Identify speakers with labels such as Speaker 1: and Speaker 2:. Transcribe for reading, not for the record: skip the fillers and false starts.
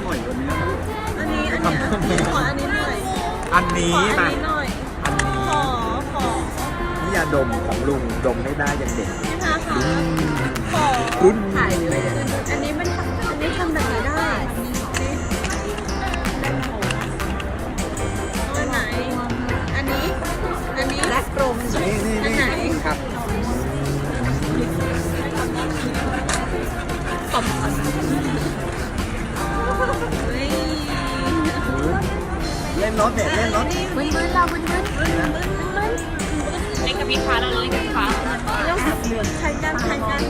Speaker 1: หน่อยวันนี้
Speaker 2: อันนี้ขออันนี้หน่อย
Speaker 1: อันนี้
Speaker 2: ขออัน
Speaker 1: นะ
Speaker 2: นี้หน่อย
Speaker 1: อันนี้
Speaker 2: ขอ
Speaker 1: นี่ยาดมของลุงดมไม่ได้ยังเด็ก
Speaker 2: พี่พาค่ะขอ
Speaker 1: รุ่น
Speaker 2: ถ่ายเลยอันนี้มันอันนี้ทำแบบไหนได้อันไหนอันนี้และกลม
Speaker 1: นี่
Speaker 2: อันไหน
Speaker 1: ครับ
Speaker 2: ขอบคุณเฮ้ย
Speaker 1: เล่นรถเด็กเล่นรถ
Speaker 2: มึนเรามึนเล่นกับพี่ฟ้าเราเล่นกับพี่ฟ้าใครกัน